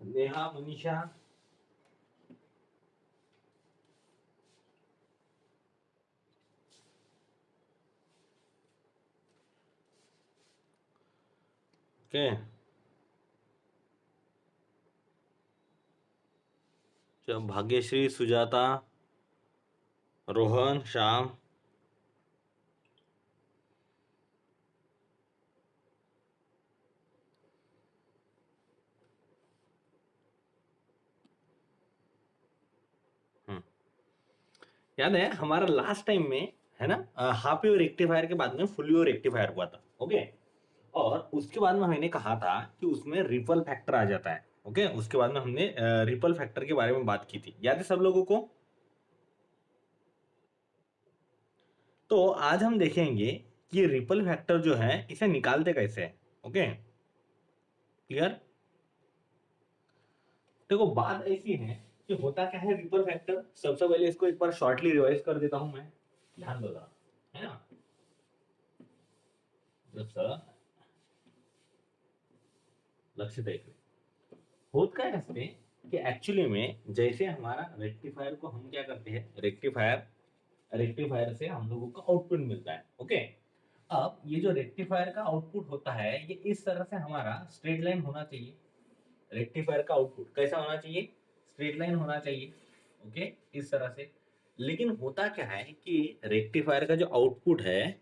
Neha, Manisha, okay, Bhagyashree, Sujata, Rohan, Shyam. हम्म, याद है हमारा लास्ट टाइम में, है ना, हाफ वेव रेक्टिफायर के बाद में फुल वेव रेक्टिफायर हुआ था। ओके, और उसके बाद में हमने कहा था कि उसमें रिपल फैक्टर आ जाता है। ओके, उसके बाद में हमने रिपल फैक्टर के बारे में बात की थी, याद है सब लोगों को? तो आज हम देखेंगे कि रिपल फैक्टर जो है इसे निकालते कैसे हैं। Okay, clear? देखो बात ऐसी है कि होता क्या है रिपल फैक्टर, सबसे पहले इसको एक बार शॉर्टली रिवाइज कर देता हूं मैं, ध्यान दो जरा, है ना। जसं लक्ष द्यायचं, होत काय असते कि एक्चुअली में जैसे हमारा रेक्टिफायर को हम क्या करते हैं, रेक्टिफायर रेक्टिफायर से हम लोगों को आउटपुट मिलता है। ओके, अब ये जो रेक्टिफायर का आउटपुट होता है ये इस तरह से हमारा स्ट्रेट लाइन होना चाहिए। रेक्टिफायर का आउटपुट कैसा होना चाहिए? स्ट्रेट लाइन होना चाहिए। ओके, इस तरह से। लेकिन होता क्या है कि रेक्टिफायर का जो आउटपुट है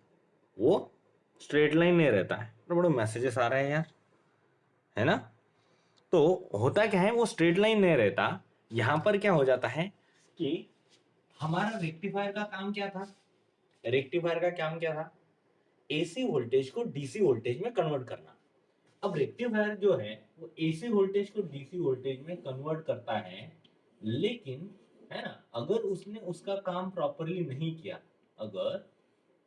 वो स्ट्रेट लाइन नहीं रहता है। तो बड़े मैसेजेस आ रहे हैं यार, है ना। तो होता क्या है, वो स्ट्रेट लाइन नहीं रहता। यहां पर क्या हो जाता है कि हमारा रेक्टिफायर का काम क्या था? रेक्टिफायर का काम क्या था? एसी वोल्टेज को डीसी वोल्टेज में कन्वर्ट करना। अब रेक्टिफायर जो है वो एसी वोल्टेज को डीसी वोल्टेज में कन्वर्ट करता है, लेकिन, है ना, अगर उसने उसका काम प्रॉपरली नहीं किया, अगर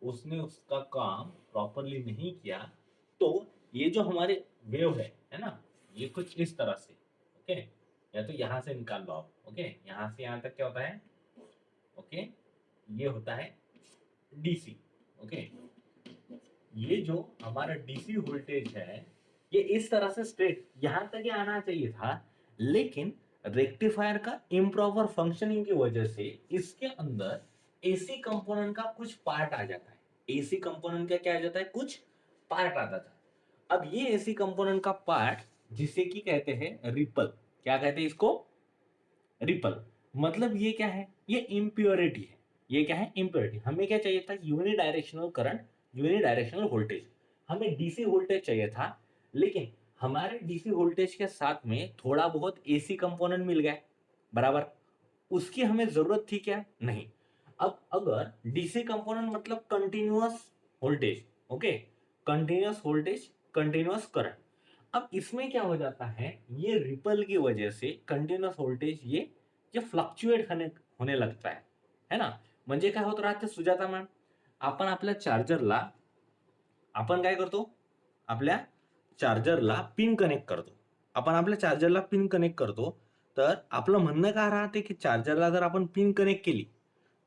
उसने उसका काम प्रॉपरली नहीं किया, तो ये जो हमारे वेव है ना, ये कुछ इस तरह से, ओके, या तो यहां से निकाल लो आप। ओके, यहां से यहां तक क्या होता है? ओके, ये होता है डीसी। ओके, ये जो हमारा डीसी वोल्टेज है ये इस तरह से स्ट्रेट यहां तक ही आना चाहिए था, लेकिन रेक्टिफायर का इम्प्रॉपर फंक्शनिंग की वजह से इसके अंदर एसी कंपोनेंट का कुछ पार्ट आ जाता है। एसी कंपोनेंट का क्या आ जाता है? कुछ पार्ट आता था। अब ये एसी कंपोनेंट का पार्ट, जिसे की कहते हैं रिपल, क्या कहते हैं इसको? रिपल। मतलब ये क्या है? ये इम्प्योरिटी है। ये क्या है? इम्प्योरिटी। हमें क्या चाहिए था? Unidirectional current, unidirectional voltage. हमें डीसी वोल्टेज चाहिए था, लेकिन हमारे डीसी वोल्टेज के साथ में थोड़ा बहुत एसी कंपोनेंट मिल गया, बराबर। उसकी हमें जरूरत थी क्या? नहीं। अब अगर डीसी कंपोनेंट मतलब continuous voltage, okay, continuous voltage, continuous current. अब इसमें क्या हो जाता है, ये रिपल की वजह से कंटिन्यूअस वोल्टेज ये फ्लक्च्युएट होने लगता है ना। म्हणजे काय होत राहते सुजाता मॅम, आपण आपल्या चार्जरला आपण काय करतो, आपल्या चार्जरला पिन कनेक्ट करतो। आपण आपल्या चार्जरला पिन कनेक्ट करतो, तर आपलं म्हणणं काय राहते की चार्जरला जर आपण पिन कनेक्ट केली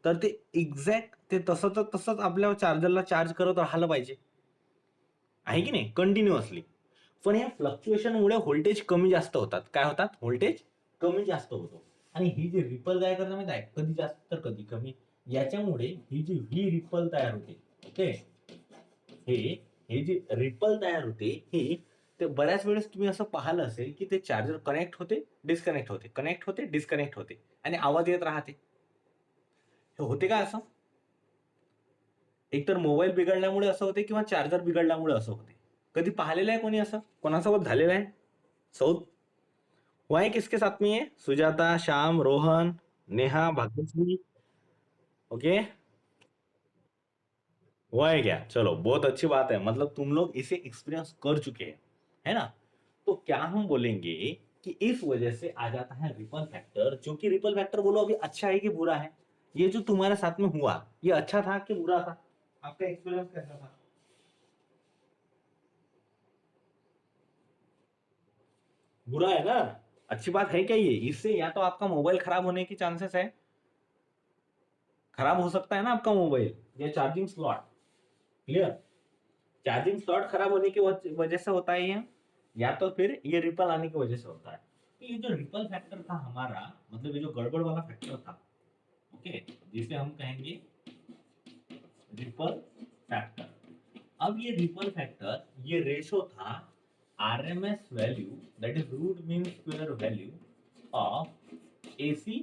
तर ते एक्झॅक्ट ते तसंच तसंच आपल्या चार्जरला चार्ज करत राहिलं पाहिजे, आहे की नाही, कंटिन्युअसली। पण या फ्लक्च्युएशनमुळे व्होल्टेज कमी जास्त होतात। काय होतात? व्होल्टेज कमी जास्त होतो। आणि ही जी रिपल काय करते माहिती आहे, कधी जास्त तर कधी कमी। याच्यामुळे ही जी व्ही रिपल तयार होते, ओके, हे हे जी रिपल तयार होते ही, ते बऱ्याच वेळेस तुम्ही असं पाहिलं असेल की ते चार्जर कनेक्ट होते, डिस्कनेक्ट होते, कनेक्ट होते, डिस्कनेक्ट होते आणि आवाज येत राहते। हे होते का असं? एकतर मोबाईल बिघडल्यामुळे असं होते किंवा चार्जर बिघडल्यामुळे असं होते। कधी पाहिलेलं आहे कोणी असं? कोणासोबत झालेलं आहे? सौद हुआ है किसके साथ में? ये सुजाता, श्याम, रोहन, नेहा, भाग्यश्री। ओके, हुआ है क्या? चलो बहुत अच्छी बात है, मतलब तुम लोग इसे एक्सपीरियंस कर चुके हैं, है ना। तो क्या हम बोलेंगे कि इस वजह से आ जाता है रिपल फैक्टर। जो कि रिपल फैक्टर बोलो अभी अच्छा है कि बुरा है? ये जो तुम्हारे साथ में हुआ ये अच्छा था कि बुरा था? आपका एक्सपीरियंस कैसा था? बुरा है ना? अच्छी बात है क्या ये? इससे या तो आपका मोबाइल खराब होने की चांसेस है, खराब हो सकता है ना आपका मोबाइल, या charging slot. Clear? Charging slot खराब होने की वजह से होता है ये, या तो फिर ये रिपल आने की वजह से होता है। तो ये जो रिपल फैक्टर था हमारा, मतलब ये जो गड़बड़ वाला फैक्टर था, ओके, जिसे हम कहेंगे रिपल फैक्टर। अब ये रिपल फैक्टर, ये रेशो था RMS value, that is root mean square value of AC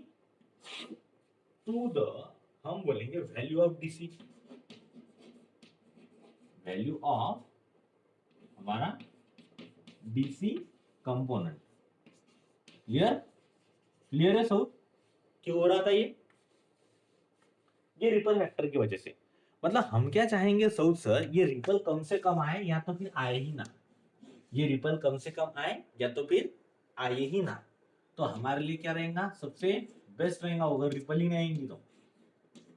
to the, हम बोलेंगे value of DC, value of हमारा डीसी कंपोनेंट। क्लियर? क्लियर है सब? क्यों हो रहा था ये रिपल फैक्टर की वजह से। मतलब हम क्या चाहेंगे सऊद सर, ये रिपल कम से कम आए या तो फिर आए ही ना, ये रिपल कम से कम आए या तो फिर आए ही ना। तो हमारे लिए क्या रहेगा, सबसे बेस्ट रहेगा अगर रिपल ही नहीं आएंगी तो,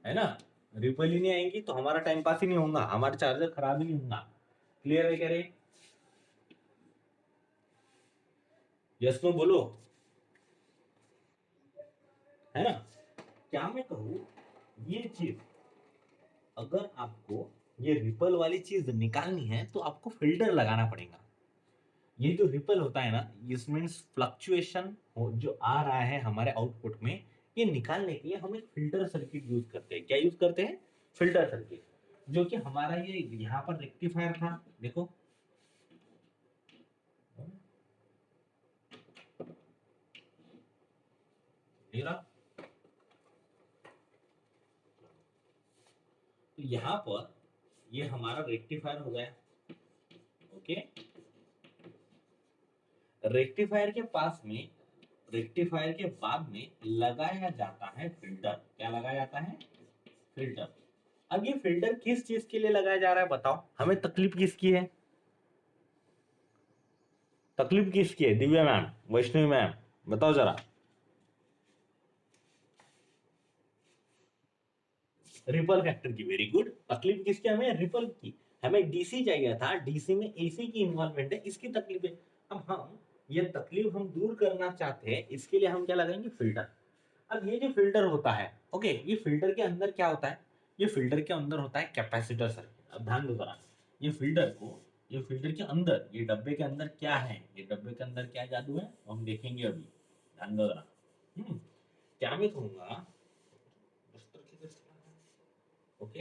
है ना, रिपल ही नहीं आएंगी तो हमारा टाइम पास ही नहीं होगा, हमारा चार्जर खराब ही नहीं होगा। क्लियर है कह रहे? यस नो बोलो, है ना। क्या मैं कहूँ, ये चीज अगर आपको ये रिपल वाली चीज निकालनी है तो आपको फिल्टर लगाना पड़ेगा। ये जो रिपल होता है ना, इस मीन्स फ्लक्चुएशन जो आ रहा है हमारे आउटपुट में, ये निकालने के लिए हम एक फिल्टर सर्किट यूज करते हैं। क्या यूज करते हैं? Filter circuit. जो कि हमारा ये यहाँ पर रेक्टिफायर था, देखो, ये रहा। तो यहाँ पर ये हमारा रेक्टिफायर हो गया, ओके। रेक्टिफायर के पास में, रेक्टिफायर के बाद में लगाया जाता है फिल्टर। क्या लगाया जाता है? फिल्टर। अब ये फिल्टर किस चीज के लिए लगाया जा रहा है बताओ, हमें तकलीफ किसकी है? तकलीफ किसकी है? दिव्या मैम, वैष्णवी मैम, बताओ जरा। रिपल फैक्टर की। Very good. तकलीफ किसकी? हमें रिपल की। हमें डीसी चाहिए था, डीसी में एसी की इन्वॉल्वमेंट है, इसकी तकलीफ है। अब हम ये तकलीफ हम दूर करना चाहते हैं, इसके लिए हम क्या लगाएंगे? फिल्टर। अब ये जो फिल्टर होता है, ओके, ये फिल्टर के अंदर क्या होता है? ये फिल्टर के अंदर होता है कैपेसिटर सर्किट। अब ध्यान दो जरा, ये फिल्टर को, ये फिल्टर के अंदर, ये डब्बे के अंदर क्या है, ये डब्बे के अंदर क्या जादू है हम देखेंगे अभी। ध्यान दो जरा। क्या मैं कहूंगा, ओके,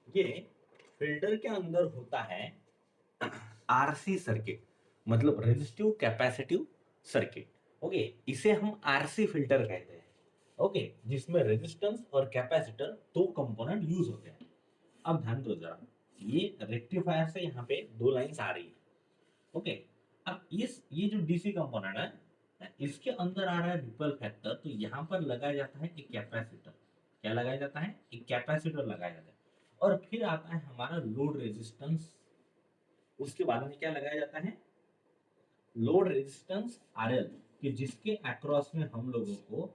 ये फिल्टर के अंदर होता है आरसी सर्किट, मतलब रेजिस्टिव कैपेसिटिव सर्किट, ओके। इसे हम आरसी फिल्टर कहते हैं, ओके, जिसमें रेजिस्टेंस और कैपेसिटर दो कंपोनेंट यूज होते हैं। अब ध्यान दो जरा, ये रेक्टिफायर से यहाँ पे दो लाइंस आ रही है, ओके। अब इस ये जो डीसी कंपोनेंट है, इसके अंदर आ रहा है रिपल फैक्टर, तो यहाँ पर लगाया जाता है एक कैपेसिटर। क्या लगाया जाता है? एक कैपेसिटर लगाया जाता है। और फिर आता है हमारा लोड रेजिस्टेंस। उसके बाद में क्या लगाया जाता है? लोड रेजिस्टेंस आरएल, कि जिसके अक्रॉस में हम लोगों को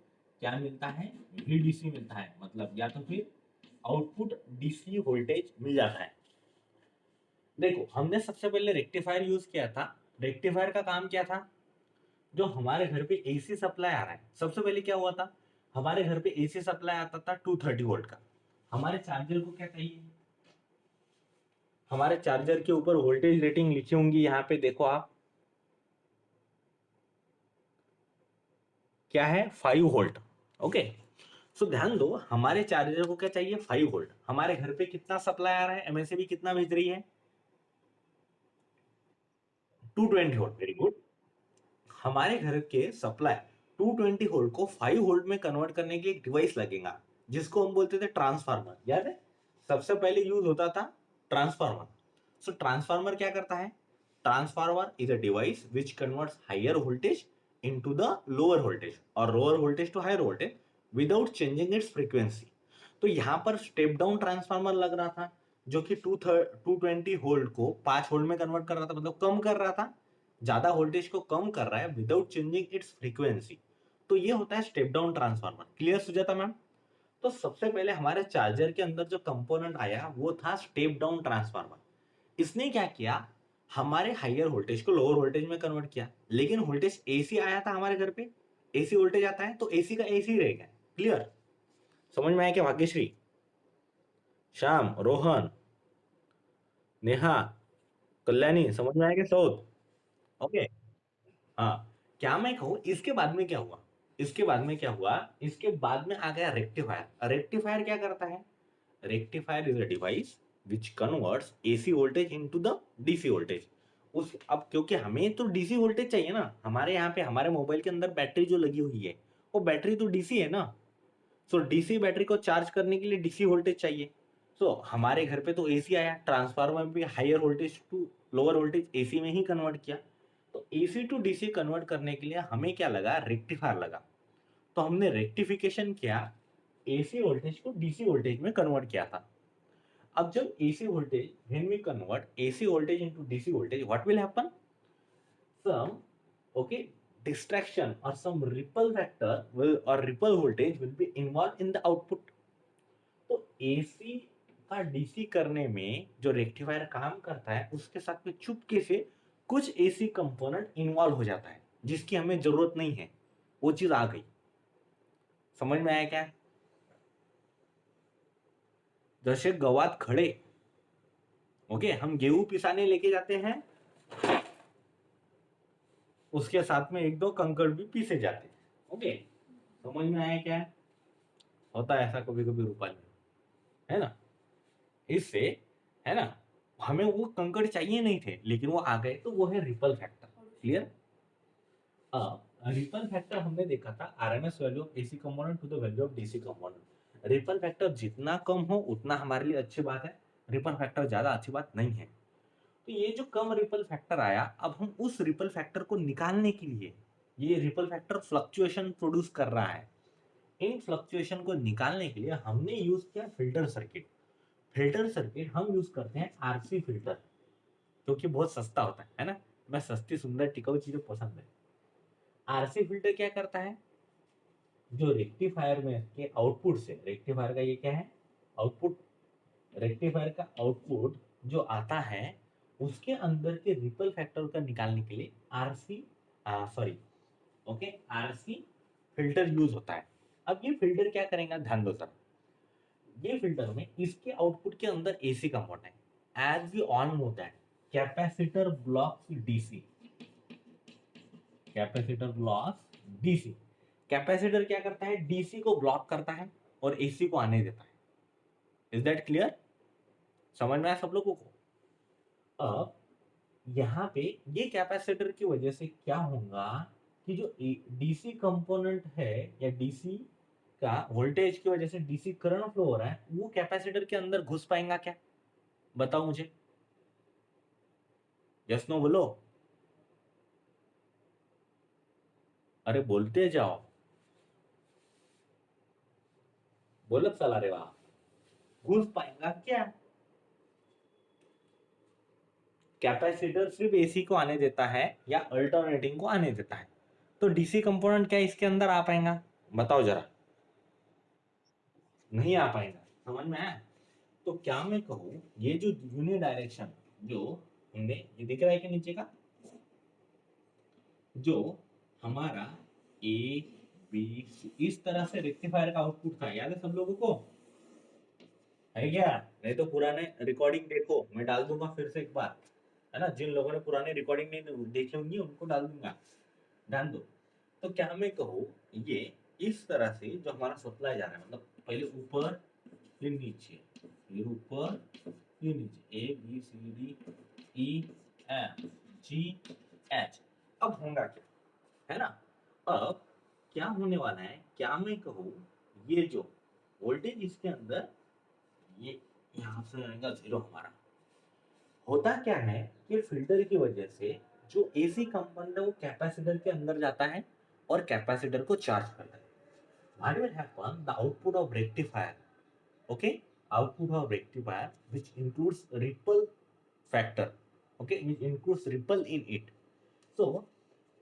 क्या मिलता है? वीडीसी मिलता है, मतलब या तो फिर आउटपुट डीसी वोल्टेज मिल जाता है। देखो, हमने सबसे पहले रेक्टिफायर यूज किया था। रेक्टिफायर का काम क्या था? जो हमारे घर पे एसी सप्लाई आ रहा है, सबसे पहले क्या हुआ था, हमारे घर पे एसी सप्लाई आता था 230 वोल्ट का। हमारे चार्जर को क्या चाहिए? हमारे चार्जर के ऊपर वोल्टेज रेटिंग लिखी होंगी, यहाँ पे देखो आप, क्या है? 5 वोल्ट, ओके। सो ध्यान दो, हमारे चार्जर को क्या चाहिए? 5 वोल्ट। हमारे घर पे कितना सप्लाई आ रहा है? एमएसबी कितना भेज रही है? 220 वोल्ट। Very good. हमारे घर के सप्लाई 220 वोल्ट को 5 वोल्ट में कन्वर्ट करने की एक डिवाइस लगेगा, जिसको हम बोलते थे ट्रांसफार्मर। याद है? सबसे पहले यूज होता था ट्रांसफार्मर। सो ट्रांसफार्मर क्या करता है? Transformer is a device which converts higher voltage into the lower voltage और lower voltage to higher voltage without changing its frequency. तो यहाँ पर स्टेप डाउन ट्रांसफार्मर लग रहा था, जो कि 220 वोल्ट को 5 वोल्ट में कन्वर्ट कर रहा था, मतलब कम कर रहा था, ज्यादा वोल्टेज को कम कर रहा है विदाउट चेंजिंग इट्स फ्रीक्वेंसी। तो ये होता है step down transformer. Clear Sujata ma'am? तो सबसे पहले हमारे चार्जर के अंदर जो कंपोनेंट आया वो था स्टेप डाउन ट्रांसफार्मर। इसने क्या किया? हमारे हायर वोल्टेज को लोअर वोल्टेज में कन्वर्ट किया। लेकिन वोल्टेज एसी आया था हमारे घर पे, एसी वोल्टेज आता है तो एसी का एसी रहेगा। क्लियर? समझ में आया क्या भाग्यश्री, श्याम, रोहन, नेहा, कल्याणी? समझ में आया क्या सौद? ओके। हाँ, क्या मैं कहूँ इसके बाद में क्या हुआ, इसके बाद में क्या हुआ, इसके बाद में आ गया रेक्टिफायर। रेक्टिफायर क्या करता है, rectifier is a device which converts AC voltage into the DC voltage. उस अब क्योंकि हमें तो डीसी वोल्टेज चाहिए ना, हमारे यहाँ पे हमारे मोबाइल के अंदर बैटरी जो लगी हुई है वो बैटरी तो डीसी है ना। सो डीसी बैटरी को चार्ज करने के लिए डीसी वोल्टेज चाहिए। सो हमारे घर पे तो एसी आया, ट्रांसफार्मर भी higher voltage to lower voltage AC में ही कन्वर्ट किया। तो एसी टू डीसी कन्वर्ट करने के लिए हमें क्या लगा, रेक्टिफायर लगा। तो हमने रेक्टिफिकेशन किया, एसी वोल्टेज को डीसी वोल्टेज में कन्वर्ट किया था। अब जब AC voltage, when we convert AC voltage into DC voltage, what will happen? Some, okay, distraction or some ripple factor will or ripple voltage will be involved in the output. तो AC का DC करने में जो rectifier काम करता है उसके साथ में चुपके से कुछ AC कंपोनेंट इन्वॉल्व हो जाता है जिसकी हमें जरूरत नहीं है, वो चीज आ गई। समझ में आया क्या? जैसे गवात खड़े, ओके, हम गेहूं पिसाने लेके जाते हैं, उसके साथ में एक दो कंकड़ भी पीसे जाते हैं। ओके, समझ में आया क्या? होता है ऐसा कभी कभी रूपाली, है ना। इससे, है ना, हमें वो कंकड़ चाहिए नहीं थे लेकिन वो आ गए, तो वो है ripple factor. Clear? Ripple factor हमने देखा था RMS value of AC component to the value of DC component. Ripple factor जितना कम हो उतना हमारे लिए अच्छी बात है, रिपल फैक्टर ज्यादा अच्छी बात नहीं है। तो ये जो कम रिपल फैक्टर आया, अब हम उस रिपल फैक्टर को निकालने के लिए, ये रिपल फैक्टर फ्लक्चुएशन प्रोड्यूस कर रहा है, इन फ्लक्चुएशन को निकालने के लिए हमने यूज किया फिल्टर सर्किट। फिल्टर सर्किट हम यूज करते हैं आरसी फिल्टर, जो कि बहुत सस्ता होता है ना। मैं सस्ती सुंदर टिकाऊ चीजें पसंद है। आरसी फिल्टर क्या करता है, जो रेक्टिफायर में के आउटपुट से, रेक्टिफायर का ये क्या है, आउटपुट, रेक्टिफायर का आउटपुट जो आता है उसके अंदर के रिपल फैक्टर का निकालने के लिए RC, sorry, okay, RC filter use होता है। अब ये फिल्टर क्या करेगा, ध्यान दो सर, ये फिल्टर में इसके आउटपुट के अंदर एसी कंपोनेंट है, एज वी ऑन होता है, capacitor blocks DC, capacitor blocks DC. Capacitor क्या करता है, डीसी को ब्लॉक करता है और एसी को आने देता है। Is that clear? समझ में आया सब लोगों को? अब यहाँ पे ये कैपेसिटर की वजह से क्या होगा कि जो डीसी कंपोनेंट है या डीसी का वोल्टेज की वजह से डीसी करंट फ्लो हो रहा है, वो कैपेसिटर के अंदर घुस पाएगा क्या? बताओ मुझे, यस नो बोलो, अरे बोलते जाओ, बोलत चला रे वाह, घुस पाएगा क्या? कैपेसिटर सिर्फ एसी को आने देता है या अल्टरनेटिंग को आने देता है, तो डीसी कंपोनेंट क्या इसके अंदर आ पाएगा? बताओ जरा, नहीं आ पाएगा। समझ में आया? तो क्या मैं कहूँ, ये जो यूनि डायरेक्शन, जो हमने, ये दिख रहा है कि नीचे का, जो हमारा ए बी सी इस तरह से रेक्टिफायर का आउटपुट था, याद है सब लोगों को? है क्या? नहीं तो पुराने रिकॉर्डिंग देखो, मैं डाल दूंगा फिर से एक बार, है ना। जिन लोगों ने पुरानी रिकॉर्डिंग नहीं देखी होंगी उनको डाल दूंगा, ध्यान दो। तो क्या मैं कहूँ, ये इस तरह से जो हमारा सप्लाई जा रहा है, मतलब पहले ऊपर फिर नीचे, फिर ऊपर फिर नीचे, A B C D E F G H. अब होगा क्या, है ना। अब क्या होने वाला है, क्या मैं कहूँ, ये जो वोल्टेज इसके अंदर, ये यहाँ से आएगा जीरो हमारा। होता क्या है कि फिल्टर की वजह से जो एसी कंपोनेंट है वो कैपेसिटर के अंदर जाता है और कैपेसिटर को चार्ज करता है। What will happen? The output of rectifier, okay, output of rectifier which includes ripple factor, okay, which includes ripple in it. So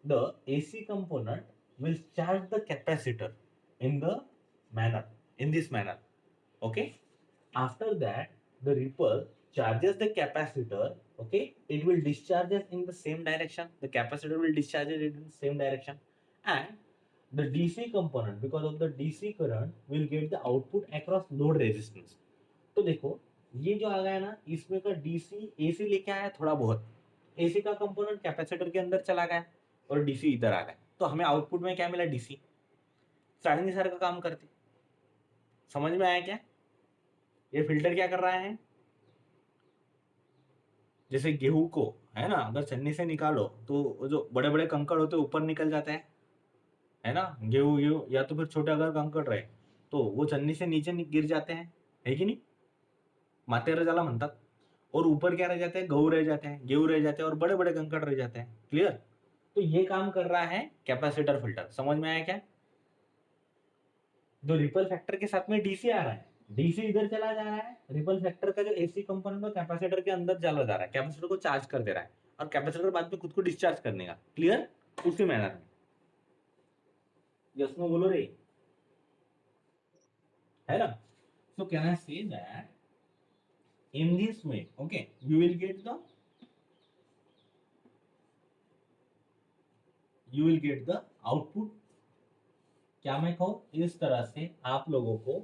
the AC component will charge the capacitor in the manner, in this manner, okay. After that, the ripple charges the capacitor, okay, it will discharge it in the same direction, the capacitor will discharge it in the same direction, and the DC component, because of the DC current, will get the output across load resistance. तो देखो, ये जो आ गया ना, इसमें का DC AC लेके आया थोड़ा बहुत, एसी का कंपोनेंट कैपेसिटर के अंदर चला गया, और डीसी इधर आ रहा है, तो हमें आउटपुट में क्या मिला, डीसी। चांदनी सर का काम करते। समझ में आया क्या? ये फिल्टर क्या कर रहा है, जैसे गेहूं को, है ना, अगर छन्नी से निकालो तो वो जो बड़े बड़े कंकड़ होते हैं ऊपर निकल जाते हैं, है ना, गेहूं गेहूं, या तो फिर छोटे अगर कंकड़ रहे तो वो छन्नी से नीचे गिर जाते हैं, है कि नहीं, मातेर जाला म्हणतात। और ऊपर क्या रह जाते हैं, गहू रह जाते हैं, गेहूं रह जाते हैं, और बड़े बड़े कंकड़ रह जाते हैं। क्लियर? तो ये काम कर रहा है कैपेसिटर फिल्टर। समझ में आया क्या? जो रिपल फैक्टर के साथ में डीसी आ रहा है, डीसी इधर चला जा रहा है, रिपल फैक्टर का जो एसी कंपोनेंट है कैपेसिटर के अंदर चला जा रहा है, कैपेसिटर को चार्ज कर दे रहा है, और कैपेसिटर बाद में खुद को डिस्चार्ज करने का। क्लियर? उसी मैनर में। यस नो बोलो रे, है ना? So can I say that in this way, okay, you will get the output। क्या मैं कहूँ, इस तरह से आप लोगों को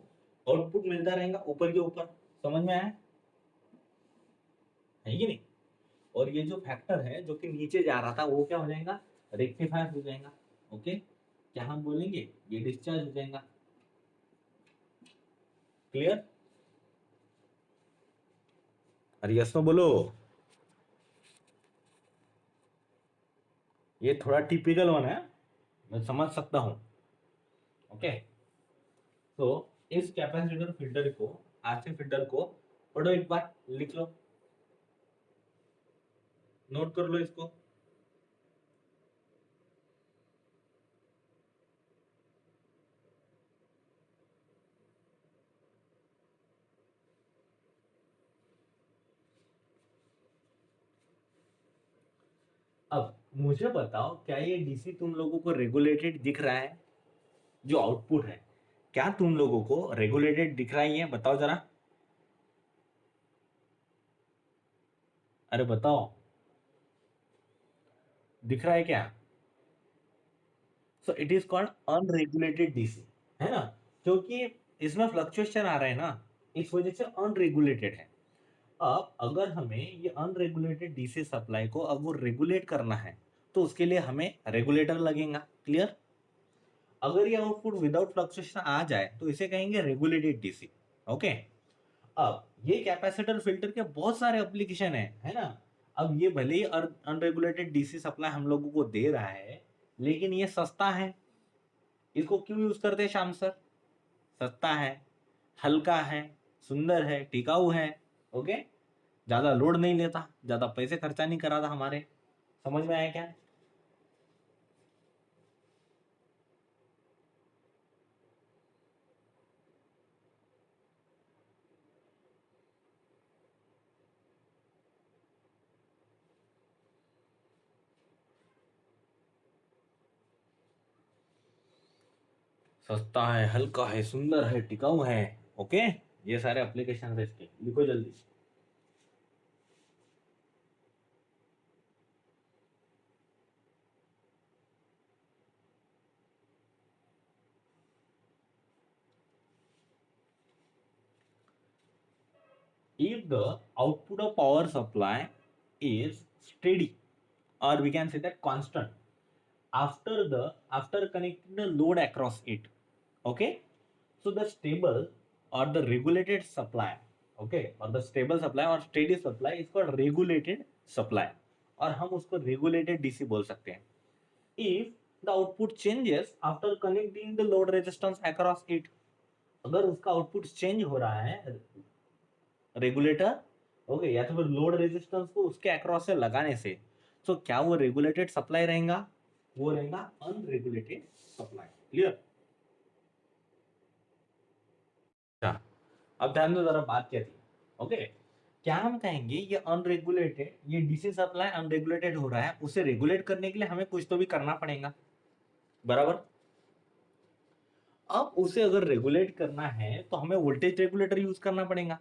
आउटपुट मिलता रहेगा ऊपर के ऊपर। समझ में आया है कि नहीं? और ये जो फैक्टर है जो कि नीचे जा रहा था वो क्या हो जाएगा, रेक्टिफायर हो जाएगा। ओके, क्या हम बोलेंगे, ये डिस्चार्ज हो जाएगा। क्लियर? अरे यस नो बोलो। ये थोड़ा टिपिकल वन है, मैं समझ सकता हूँ। ओके, तो इस कैपेसिटर फिल्टर को, आरसी फिल्टर को पढ़ो एक बार, लिख लो, नोट कर लो इसको। अब मुझे बताओ, क्या ये डीसी तुम लोगों को रेगुलेटेड दिख रहा है? जो आउटपुट है क्या तुम लोगों को रेगुलेटेड दिख रहा है? ये बताओ जरा, अरे बताओ, दिख रहा है क्या? So it is called unregulated DC, है ना, क्योंकि इसमें फ्लक्चुएशन आ रहा है ना, इस वजह से अनरेगुलेटेड है। अब अगर हमें ये अनरेगुलेटेड डीसी सप्लाई को अब वो रेगुलेट करना है तो उसके लिए हमें रेगुलेटर लगेगा। क्लियर? अगर ये आउटपुट विदाउट फ्लक्चुएशन आ जाए तो इसे कहेंगे रेगुलेटेड डीसी। ओके, अब ये कैपेसिटर फिल्टर के बहुत सारे एप्लीकेशन है ना। अब ये भले ही अनरेगुलेटेड डीसी सप्लाई हम लोगों को दे रहा है, लेकिन ये सस्ता है। इसको क्यों यूज करते हैं श्याम सर? सस्ता है, हल्का है, सुंदर है, टिकाऊ है। ओके, ज्यादा लोड नहीं लेता, ज्यादा पैसे खर्चा नहीं कराता हमारे। समझ में आया क्या? सस्ता है, हल्का है, सुंदर है, टिकाऊ है। ओके, ये सारे एप्लीकेशन है इसके, लिखो जल्दी। If the output of power supply is steady, or we can say that constant, after connecting the load across it, okay, so the stable or the regulated supply, okay, or the stable supply or steady supply is called regulated supply, और हम उसको regulated DC बोल सकते हैं। If the output changes after connecting the load resistance across it, अगर उसका output change हो रहा है रेगुलेटर, ओके, या तो फिर लोड रेजिस्टेंस को उसके अक्रॉस से लगाने से, तो क्या वो रेगुलेटेड सप्लाई रहेगा? वो रहेगा अनरेगुलेटेड सप्लाई। क्लियर? अच्छा, अब ध्यान दो जरा, बात क्या थी। ओके, क्या हम कहेंगे ये अनरेगुलेटेड, ये डीसी सप्लाई अनरेगुलेटेड हो रहा है, उसे रेगुलेट करने के लिए हमें कुछ तो भी करना पड़ेगा, बराबर? अब उसे अगर रेगुलेट करना है तो हमें वोल्टेज रेगुलेटर यूज करना पड़ेगा।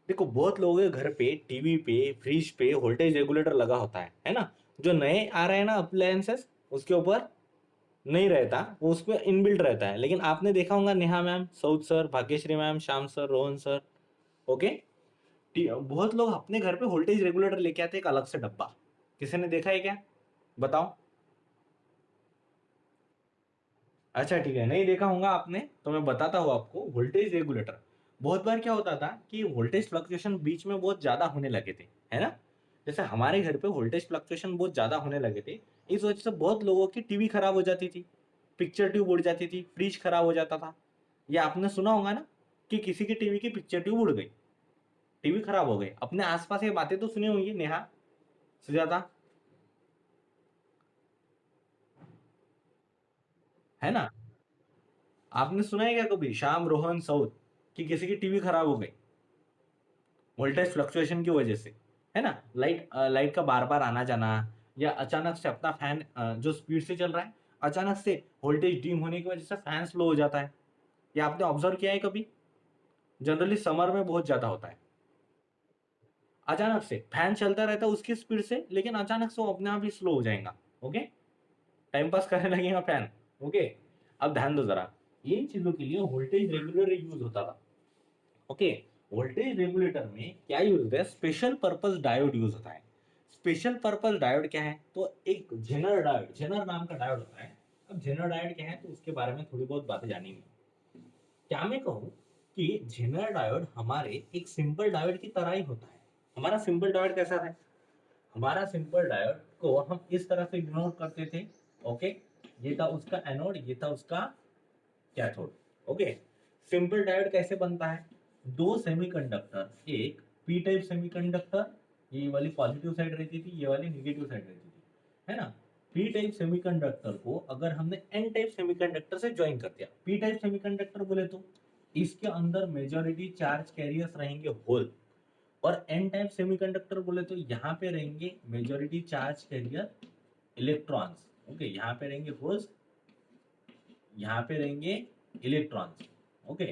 देखो, बहुत लोगों के घर पे, टीवी पे, फ्रिज पे वोल्टेज रेगुलेटर लगा होता है ना। जो नए आ रहे हैं ना अप्लायंसेस, उसके ऊपर नहीं रहता, वो उसमें इनबिल्ट रहता है। लेकिन आपने देखा होगा, Neha ma'am, Saud sir, Bhagyashree ma'am, Shyam sir, Rohan sir, okay, बहुत लोग अपने घर पे वोल्टेज रेगुलेटर लेके आते हैं, एक अलग से डब्बा। किसी ने देखा है क्या? बताओ। अच्छा ठीक है, नहीं देखा होगा आपने, तो मैं बताता हूँ आपको। वोल्टेज रेगुलेटर, बहुत बार क्या होता था कि वोल्टेज फ्लक्चुएशन बीच में बहुत ज्यादा होने लगे थे, है ना। जैसे हमारे घर पे वोल्टेज फ्लक्चुएशन बहुत ज्यादा होने लगे थे, इस वजह से बहुत लोगों की टीवी खराब हो जाती थी, पिक्चर ट्यूब उड़ जाती थी, फ्रिज खराब हो जाता था। ये आपने सुना होगा ना, कि किसी की टीवी की पिक्चर ट्यूब उड़ गई, टीवी खराब हो गई। अपने आसपास ये बातें तो सुनी होंगी नेहा, सुजाता, है ना। आपने सुना है क्या कभी श्याम रोहन साउथ कि किसी की टीवी खराब हो गई वोल्टेज फ्लक्चुएशन की वजह से, है ना। लाइट का बार बार आना जाना, या अचानक से अपना फैन जो स्पीड से चल रहा है, अचानक से वोल्टेज डिम होने की वजह से फैन स्लो हो जाता है। ये आपने ऑब्जर्व किया है कभी? जनरली समर में बहुत ज्यादा होता है। अचानक से फैन चलता रहता है उसकी स्पीड से, लेकिन अचानक से वो अपने आप ही स्लो हो जाएगा। ओके, टाइम पास करने लगेगा फैन। ओके, अब ध्यान दो जरा, इन चीजों के लिए वोल्टेज रेगुलर यूज होता था। ओके, वोल्टेज रेगुलेटर में क्या यूज होता है, स्पेशल पर्पस डायोड यूज होता है। स्पेशल पर्पस डायोड क्या है, तो एक जेनर डायोड, जेनर नाम का डायोड होता है। अब जेनर डायोड क्या है, तो उसके बारे में थोड़ी बहुत बातें जानेंगे। क्या मैं कहूँ कि जेनर डायोड हमारे एक सिंपल डायोड की तरह ही होता है। हमारा सिंपल डायोड कैसा है, हमारा सिंपल डायोड को हम इस तरह से इग्नोर करते थे। ओके, ये था उसका एनोड, ये था उसका कैथोड। ओके, सिंपल डायोड कैसे बनता है, दो सेमीकंडक्टर, एक पी टाइप सेमीकंडक्टर, ये वाली पॉजिटिव साइड रहती थी, ये वाली नेगेटिव साइड रहती थी, है ना। पी टाइप सेमीकंडक्टर को अगर हमने एन टाइप सेमीकंडक्टर से ज्वाइन कर दिया, पी टाइप सेमीकंडक्टर बोले तो इसके अंदर मेजॉरिटी चार्ज कैरियर्स रहेंगे होल, और एन टाइप सेमीकंडक्टर बोले तो यहाँ पे रहेंगे majority charge carrier electrons. Okay, यहाँ पे रहेंगे होल्स, यहाँ पे रहेंगे इलेक्ट्रॉन्स। ओके,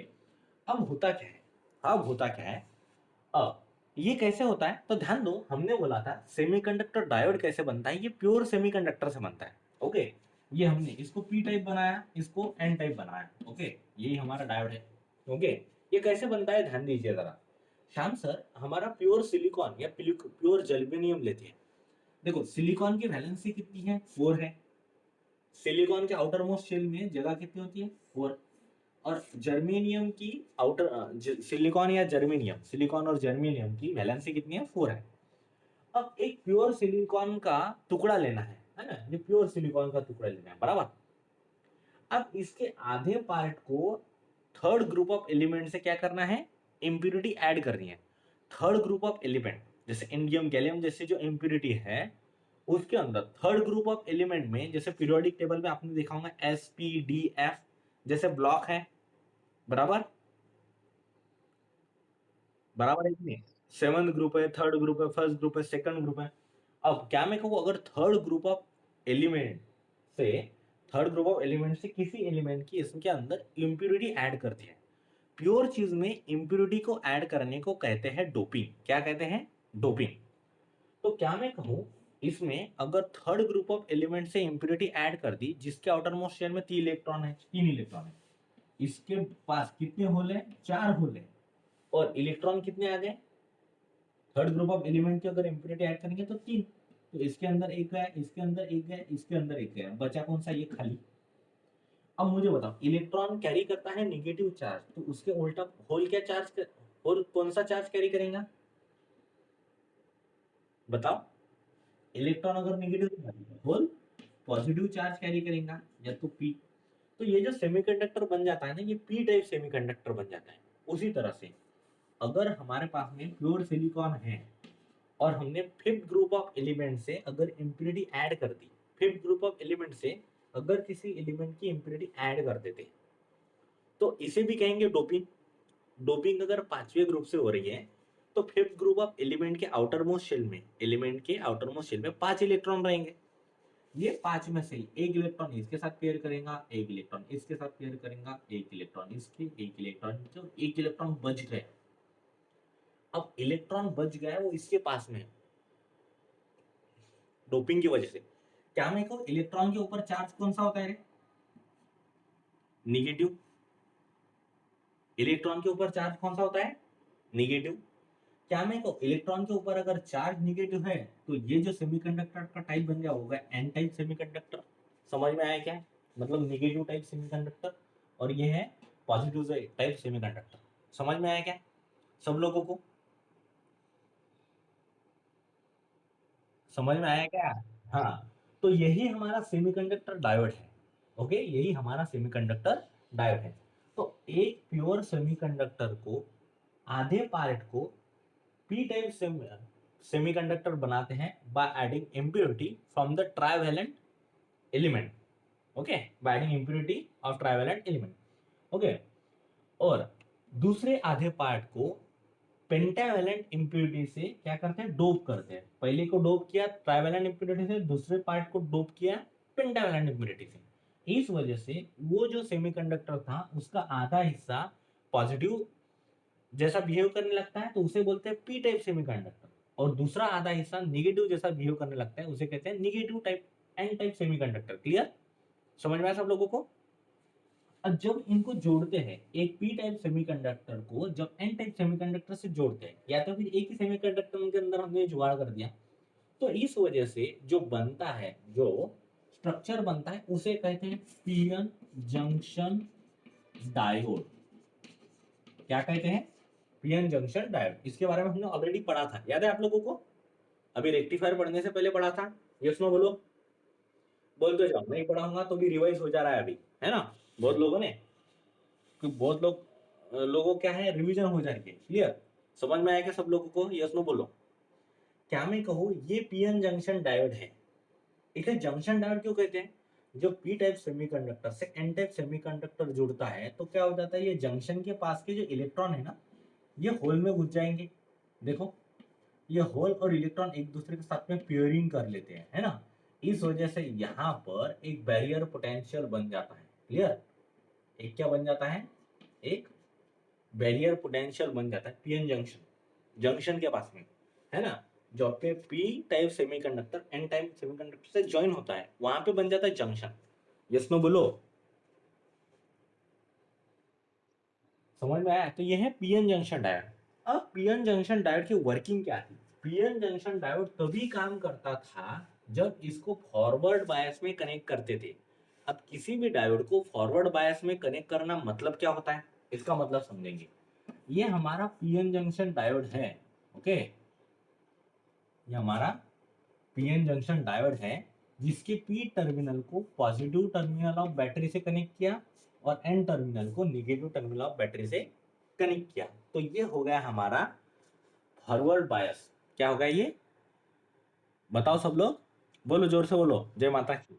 अब होता क्या है, अब होता क्या है, अब ये कैसे होता है, तो ध्यान दो, हमने बोला था सेमीकंडक्टर डायोड कैसे बनता है, ये प्योर सेमीकंडक्टर से बनता है। ओके, ये हमने इसको पी टाइप बनाया, इसको एन टाइप बनाया। ओके, यही हमारा डायोड है। ओके, ये कैसे बनता है, ध्यान दीजिए जरा। श्याम सर, हमारा प्योर सिलिकॉन या प्योर जर्मेनियम लेते हैं। देखो, सिलिकॉन की वैलेंसी कितनी है, 4 है। सिलिकॉन के आउटर मोस्ट शेल में जगह कितनी होती है, 4। और जर्मेनियम की सिलिकॉन या जर्मेनियम, सिलिकॉन और जर्मेनियम की वैलेंसी कितनी है, 4 है। अब एक प्योर सिलिकॉन का टुकड़ा लेना है ना, ये प्योर सिलिकॉन का टुकड़ा लेना है, बराबर। अब इसके आधे पार्ट को थर्ड ग्रुप ऑफ एलिमेंट से क्या करना है, इंप्यूरिटी ऐड करनी है। थर्ड ग्रुप ऑफ एलिमेंट, जैसे इंडियम गैलियम जैसे जो इंप्यूरिटी है, उसके अंदर थर्ड ग्रुप ऑफ एलिमेंट में, जैसे पीरियोडिक टेबल में आपने देखा होगा एस पी डी एफ जैसे ब्लॉक है, बराबर, बराबर है कि नहीं। सेवंथ ग्रुप है, थर्ड ग्रुप है, फर्स्ट ग्रुप है, सेकंड ग्रुप है। अब क्या मैं कहूँ, अगर थर्ड ग्रुप ऑफ एलिमेंट से, थर्ड ग्रुप ऑफ एलिमेंट से किसी एलिमेंट की इसके अंदर इम्प्यूरिटी ऐड करती है, प्योर चीज में इम्प्यूरिटी को ऐड करने को कहते हैं डोपिंग। क्या कहते हैं, डोपिंग। तो क्या मैं कहूँ, इसमें अगर थर्ड ग्रुप ऑफ एलिमेंट से इम्प्यूरिटी ऐड कर दी, जिसके आउटर मोस्ट शेल में 3 इलेक्ट्रॉन है, 3 इलेक्ट्रॉन है, इसके पास कितने होल है, 4 होल है, और इलेक्ट्रॉन कितने आ गए, थर्ड ग्रुप ऑफ एलिमेंट की अगर इम्प्यूरिटी ऐड करेंगे तो 3। तो इसके अंदर एक गया, इसके अंदर एक गया, इसके अंदर एक गया, बचा कौन सा, ये खाली। अब मुझे बताओ, इलेक्ट्रॉन कैरी करता है निगेटिव चार्ज, तो उसके उल्टा होल क्या चार्ज कर, होल कौन सा चार्ज कैरी करेगा, बताओ। इलेक्ट्रॉन अगर negative, hole positive charge carry करेगा, या तो पी। तो ये जो सेमीकंडक्टर बन जाता है ना, ये पी टाइप सेमीकंडक्टर बन जाता है। उसी तरह से अगर हमारे पास में प्योर सिलिकॉन है, और हमने फिफ्थ ग्रुप ऑफ एलिमेंट से अगर इम्प्यूरिटी ऐड कर दी, फिफ्थ ग्रुप ऑफ एलिमेंट से अगर किसी एलिमेंट की इम्प्यूरिटी ऐड कर देते, तो इसे भी कहेंगे डोपिंग। डोपिंग अगर पांचवें ग्रुप से हो रही है, तो फिफ्थ ग्रुप ऑफ एलिमेंट के आउटर मोस्ट शेल में, एलिमेंट के आउटर मोस्ट शेल में 5 इलेक्ट्रॉन रहेंगे। ये 5 में से एक इलेक्ट्रॉन इसके साथ पेयर करेगा, एक इलेक्ट्रॉन इसके साथ पेयर करेगा, एक इलेक्ट्रॉन इसके, एक इलेक्ट्रॉन इसके, एक इलेक्ट्रॉन बच गए। अब इलेक्ट्रॉन बच गया, वो इसके पास में है, डोपिंग की वजह से। क्या मैं कहूँ, इलेक्ट्रॉन के ऊपर चार्ज कौन सा होता है रे, निगेटिव। इलेक्ट्रॉन के ऊपर चार्ज कौन सा होता है, निगेटिव। क्या मैं कहूँ, इलेक्ट्रॉन के ऊपर अगर चार्ज निगेटिव है, तो ये जो सेमीकंडक्टर का टाइप बन गया होगा एन टाइप सेमीकंडक्टर। समझ में आया क्या, मतलब निगेटिव टाइप सेमीकंडक्टर, और ये है पॉजिटिव टाइप सेमीकंडक्टर। समझ में आया क्या सब लोगों को? समझ में आया क्या? हाँ, तो यही हमारा सेमीकंडक्टर डायोड है। ओके, यही हमारा सेमीकंडक्टर डायोड है। तो एक प्योर सेमीकंडक्टर को, आधे पार्ट को पी टाइप सेमीकंडक्टर बनाते हैं by adding impurity from the trivalent element. Okay, by adding impurity of trivalent element. Okay, और दूसरे आधे पार्ट को पेंटावेलेंट इम्प्योरिटी से क्या करते हैं, डोप करते हैं। पहले को डोप किया ट्राइवेलेंट इम्प्योरिटी से, दूसरे पार्ट को डोप किया पेंटावेलेंट इम्प्योरिटी से। इस वजह से वो जो सेमीकंडक्टर था उसका आधा हिस्सा पॉजिटिव जैसा बिहेव करने लगता है, तो उसे बोलते हैं पी टाइप सेमीकंडक्टर, और दूसरा आधा हिस्सा निगेटिव जैसा बिहेव करने लगता है, उसे कहते हैं negative type N type semiconductor. Clear? समझ में आया सब लोगों को? अब जब इनको जोड़ते हैं, एक पी टाइप सेमीकंडक्टर को जब एन टाइप सेमीकंडक्टर से जोड़ते हैं, या तो फिर एक ही सेमीकंडक्टर के अंदर हमने जुगाड़ कर दिया, तो इस वजह से जो बनता है, जो स्ट्रक्चर बनता है, उसे कहते हैं पीएन जंक्शन डायोड। क्या कहते हैं? PN junction diode. इसके बारे में हमने ऑलरेडी पढ़ा था, याद है आप लोगों को? अभी रेक्टिफायर पढ़ने से पहले पढ़ा था। यस नो बोलो, बोल तो जाओ, नहीं पढ़ाऊंगा तो भी रिवाइज हो जा रहा है अभी, है ना? बहुत लोगों ने, बहुत लोगों क्या है, रिवीजन हो जाएंगे। क्लियर? समझ में आया क्या सब लोगों को? यस नो बोलो। क्या मैं कहूँ, ये पीएन जंक्शन डायोड है। इसे जंक्शन डायोड क्यों कहते हैं? जब पी टाइप सेमीकंडक्टर से एन टाइप सेमीकंडक्टर जुड़ता है तो क्या हो जाता है, ये जंक्शन के पास के जो इलेक्ट्रॉन है ना, ये होल में घुस जाएंगे। देखो, ये होल और इलेक्ट्रॉन एक दूसरे के साथ में पेयरिंग कर लेते हैं, है ना? इस वजह से यहाँ पर एक बैरियर पोटेंशियल बन जाता है। क्लियर? एक क्या बन जाता है, एक बैरियर पोटेंशियल बन जाता है पीएन जंक्शन, जंक्शन के पास में, है ना? जो आपके P type semiconductor N type semiconductor से ज्वाइन होता है, वहां पे बन जाता है जंक्शन। यस नो बोलो। समझ में आया? तो ये है पीएन जंक्शन डायोड। अब पीएन जंक्शन डायोड की वर्किंग क्या थी? पीएन जंक्शन डायोड तभी काम करता था जब इसको फॉरवर्ड बायस में कनेक्ट करते थे। अब किसी भी डायोड को फॉरवर्ड बायस में कनेक्ट करना मतलब क्या होता है, इसका मतलब समझेंगे। ये हमारा पीएन जंक्शन डायोड है। ओके, ये हमारा पीएन जंक्शन डायोड है, जिसके पी टर्मिनल को पॉजिटिव टर्मिनल ऑफ बैटरी से कनेक्ट किया और एन टर्मिनल को निगेटिव टर्मिनल ऑफ बैटरी से कनेक्ट किया। तो ये हो गया हमारा फॉरवर्ड बायस। क्या होगा ये, बताओ सब लोग, बोलो जोर से बोलो, जय माता की।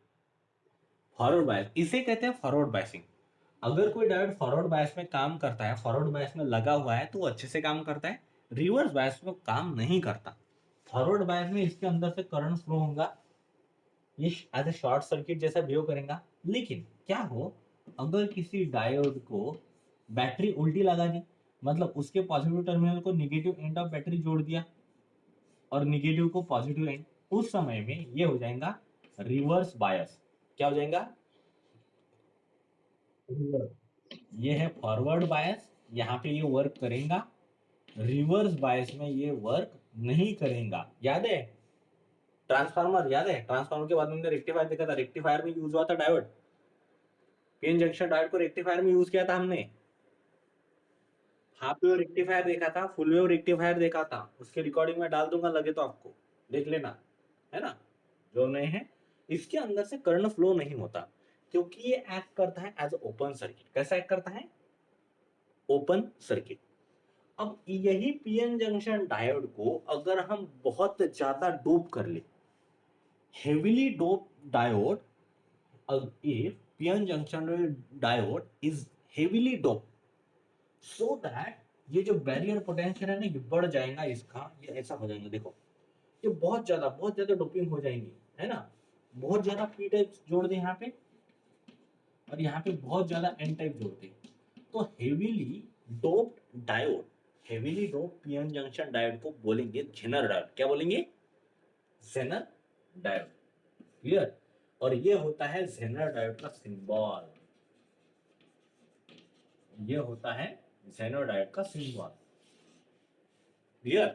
फॉरवर्ड बायस, इसे कहते हैं फॉरवर्ड बायसिंग। अगर कोई डायोड फॉरवर्ड बायस में काम करता है, फॉरवर्ड बायस में लगा हुआ है, तो वो अच्छे से काम करता है। रिवर्स बायस में काम नहीं करता। फॉरवर्ड बायस में इसके अंदर से करंट फ्लो होगा, ये एज ए शॉर्ट सर्किट जैसा बिहेव करेगा। लेकिन क्या हो, अगर किसी डायोड को बैटरी उल्टी लगा दी, मतलब उसके पॉजिटिव टर्मिनल को निगेटिव एंड ऑफ बैटरी जोड़ दिया और निगेटिव को पॉजिटिव एंड, उस समय में ये हो जाएगा रिवर्स बायस। क्या हो जाएगा? ये है फॉरवर्ड बायस, यहाँ पे ये वर्क करेगा। रिवर्स बायस में ये वर्क नहीं करेगा। याद है ट्रांसफार्मर? याद है ट्रांसफार्मर के बाद में हमने रेक्टिफायर देखा था, रेक्टिफायर में यूज हुआ था डायोड। पीएन जंक्शन डायोड को रेक्टिफायर में यूज किया था हमने। हाफ वेव रेक्टिफायर देखा था, फुल वेव रेक्टिफायर देखा था, उसके रिकॉर्डिंग में डाल दूंगा, लगे तो आपको देख लेना, है ना? जो नए हैं, इसके अंदर से करंट फ्लो नहीं होता, क्योंकि ये एक्ट करता है एज ओपन सर्किट। कैसा एक्ट करता है? Open circuit. अब यही पीएन जंक्शन डायोड को अगर हम बहुत ज्यादा डोप कर ले, heavily dope diode, if PN junction diode is heavily doped, so that ये जो बैरियर पोटेंशियल है ना, ये बढ़ जाएगा इसका, ये ऐसा हो जाएगा। देखो, ये बहुत ज्यादा डोपिंग हो जाएंगी, है ना? बहुत ज्यादा पी टाइप जोड़ दे यहाँ पे, और यहाँ पे बहुत ज्यादा एन टाइप जोड़ दे, तो heavily doped diode, heavily doped PN junction diode को बोलेंगे जेनर डायोड। क्या बोलेंगे? Zener diode. क्लियर? और ये होता है जेनर डायोड का सिंबल। ये होता है जेनर डायोड का सिंबल। क्लियर?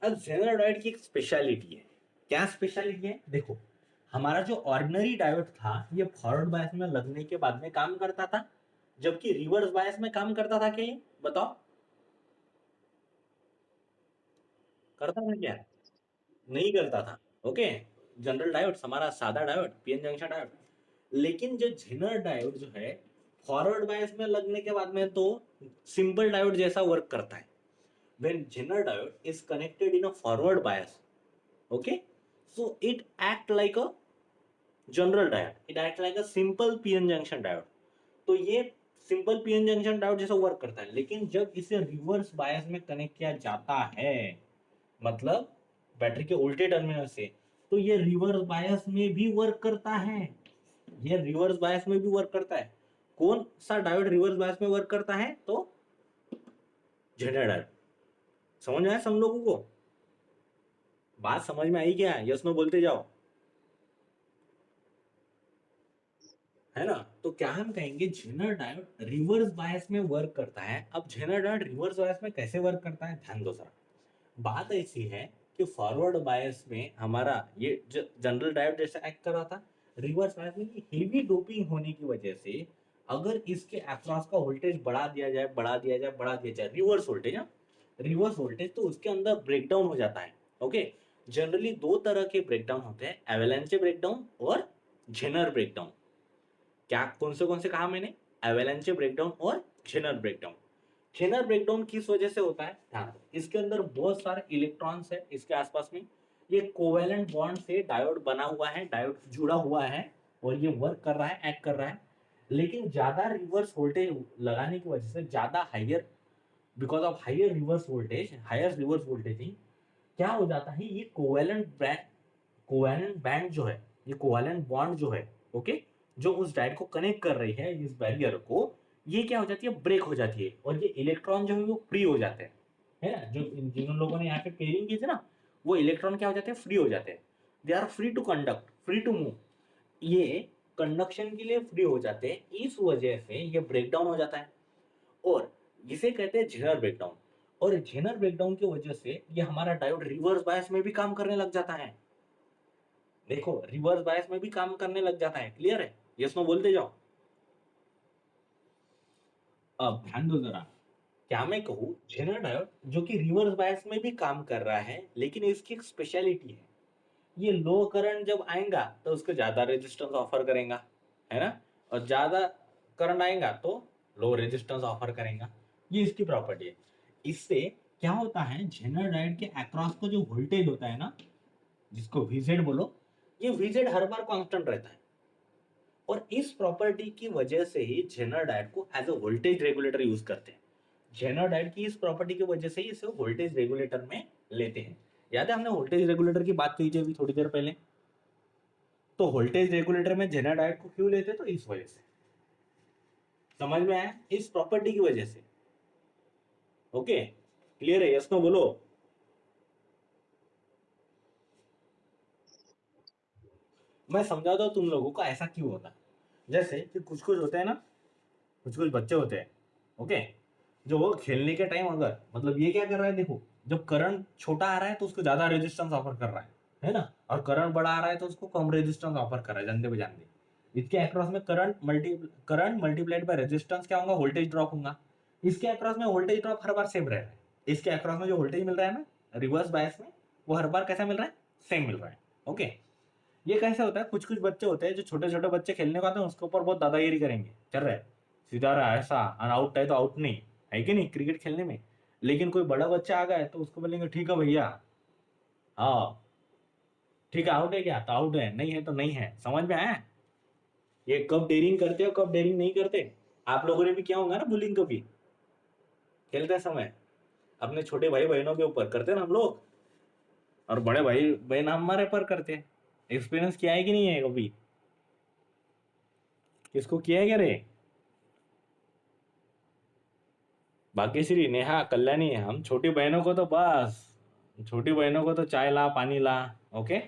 अब जेनर डायोड की एक स्पेशलिटी है। क्या स्पेशलिटी है? देखो, हमारा जो ऑर्डिनरी डायोड था ये फॉरवर्ड बायस में लगने के बाद में काम करता था, जबकि रिवर्स बायस में काम करता था क्या, ये बताओ, करता था क्या? नहीं करता था। ओके, जनरल डायोड हमारा सादा डायोड, पीएन जंक्शन डायोड। लेकिन जो जेनर डायोड जो है फॉरवर्ड बायस में लगने के बाद में तो सिंपल डायोड जैसा वर्क करता है। when Zener diode is connected in a forward bias, okay, so it act like a general diode, it act like a simple pn junction diode। तो ये सिंपल पीएन जंक्शन डायोड जैसा work करता है, लेकिन जब इसे रिवर्स बायस में connect किया जाता है, मतलब बैटरी के उल्टे टर्मिनल से, तो ये रिवर्स बायस में भी वर्क करता है। ये रिवर्स बायस में भी वर्क करता है। कौन सा डायोड रिवर्स बायस में वर्क करता है? तो जेनर डायोड। समझ में आया सब लोगों को? बात समझ में आई क्या? यस नो बोलते जाओ, है ना? तो क्या हम कहेंगे जेनर डायोड रिवर्स बायस में वर्क करता है। अब जेनर डायोड रिवर्स बायस में कैसे वर्क करता है, ध्यान दो जरा। बात ऐसी है कि फॉरवर्ड बायस में हमारा ये जनरल डायोड जैसा एक्ट कर रहा था, रिवर्स बायस में हेवी डोपिंग होने की वजह से अगर इसके अक्रॉस का वोल्टेज बढ़ा दिया जाए, बढ़ा दिया जाए, बढ़ा दिया जाए, रिवर्स वोल्टेज, रिवर्स वोल्टेज, तो उसके अंदर ब्रेकडाउन हो जाता है। ओके, जनरली दो तरह के ब्रेकडाउन होते हैं, एवेलेंचे ब्रेकडाउन और जेनर ब्रेकडाउन। क्या कौन से कहा मैंने? एवेलेंचे ब्रेकडाउन और जेनर ब्रेकडाउन। जेनर ब्रेकडाउन किस वजह से होता है, ध्यान दो, इसके अंदर बहुत सारे इलेक्ट्रॉन्स है इसके आसपास में, ये कोवेलेंट बॉन्ड से डायोड बना हुआ है, डायोड जुड़ा हुआ है और ये वर्क कर रहा है, एक्ट कर रहा है। लेकिन ज्यादा रिवर्स वोल्टेज लगाने की वजह से, ज्यादा higher, because of higher reverse voltage, higher reverse voltaging, क्या हो जाता है, ये कोवेलेंट बैंड जो है, ये कोवेलेंट बॉन्ड जो है, ओके, जो उस डायोड को कनेक्ट कर रही है, इस बैरियर को, ये क्या हो जाती है, ब्रेक हो जाती है और ये इलेक्ट्रॉन जो है वो फ्री हो जाते हैं, है ना? जो जिन लोगों ने यहाँ पे पेयरिंग की थी ना, वो इलेक्ट्रॉन क्या हो जाते हैं, फ्री हो जाते हैं। They are free to conduct, free to move, ये कंडक्शन के लिए फ्री हो जाते हैं, इस वजह से ये ब्रेकडाउन हो जाता है और इसे कहते हैं जेनर ब्रेकडाउन। और जेनर ब्रेकडाउन की वजह से ये हमारा डायोड रिवर्स बायस में भी काम करने लग जाता है। देखो, रिवर्स बायस में भी काम करने लग जाता है, क्लियर है? यस नो बोलते जाओ। अब ध्यान दो जरा, क्या मैं कहूँ, जेनर डायोड जो कि रिवर्स बायस में भी काम कर रहा है, लेकिन इसकी एक स्पेशलिटी है, ये लो करंट जब आएगा तो उसको ज्यादा रेजिस्टेंस ऑफर करेगा, है ना? और ज्यादा करंट आएगा तो लो रेजिस्टेंस ऑफर करेगा, ये इसकी प्रॉपर्टी है। इससे क्या होता है, जेनर डायोड के अक्रॉस को जो वोल्टेज होता है ना, जिसको वीजेड बोलो, ये वीजेड हर बार कांस्टेंट रहता है। और इस प्रॉपर्टी की वजह से ही जेनर डायोड को as a voltage regulator use करते हैं। जेनर डायोड की इस प्रॉपर्टी की वजह से ही इसे वोल्टेज रेगुलेटर में लेते हैं। याद है हमने वोल्टेज रेगुलेटर की बात की थी अभी थोड़ी देर पहले? तो वोल्टेज रेगुलेटर में जेनर डायोड को क्यों लेते, तो इस वजह से। समझ में आया? इस प्रॉपर्टी की वजह से। ओके, क्लियर है? यस नो बोलो। मैं समझाता हूं तुम लोगों को ऐसा क्यों होता है। जैसे कि कुछ कुछ होते हैं ना, कुछ कुछ बच्चे होते हैं, ओके, जो वो खेलने के टाइम अगर, मतलब ये क्या कर रहा है, देखो, जब करंट छोटा आ रहा है तो उसको ज्यादा रेजिस्टेंस ऑफर कर रहा है ना? और करंट बड़ा आ रहा है तो उसको कम रेजिस्टेंस ऑफर कर रहा है, जानते बजानते। इसके अक्रॉस में करंट मल्टीप्लाइड बाय रेजिस्टेंस क्या होगा, वोल्टेज ड्रॉप होगा। इसके अक्रॉस में वोल्टेज ड्रॉप हर बार सेम रह रहा है। इसके अक्रॉस में जो वोल्टेज मिल रहा है ना रिवर्स बायस में, वो हर बार कैसा मिल रहा है, सेम मिल रहा है। ओके, ये कैसे होता है, कुछ कुछ बच्चे होते हैं जो छोटे छोटे बच्चे खेलने को आते हैं, उसके ऊपर बहुत दादागिरी करेंगे, चल रहा है सीधा रहा है ऐसा, आउट है तो आउट नहीं है, कि नहीं, क्रिकेट खेलने में। लेकिन कोई बड़ा बच्चा आ गया तो उसको बोलेंगे ठीक है भैया, हाँ ठीक है, आउट है क्या, तो आउट है, नहीं है तो नहीं है। समझ में आया? ये कब डेयरिंग करते हो, कब डेयरिंग नहीं करते। आप लोगों ने भी किया होगा ना बुलिंग कभी, खेलते समय अपने छोटे भाई बहनों के ऊपर करते हैं ना हम लोग, और बड़े भाई बहन हमारे पर करते हैं। एक्सपीरियंस किया है कि नहीं है कभी? किसको किया है क्या रे? भाग्यश्री, नेहा, कल्याणी, हम छोटी बहनों को तो बस, छोटी बहनों को तो चाय ला, पानी ला, ओके।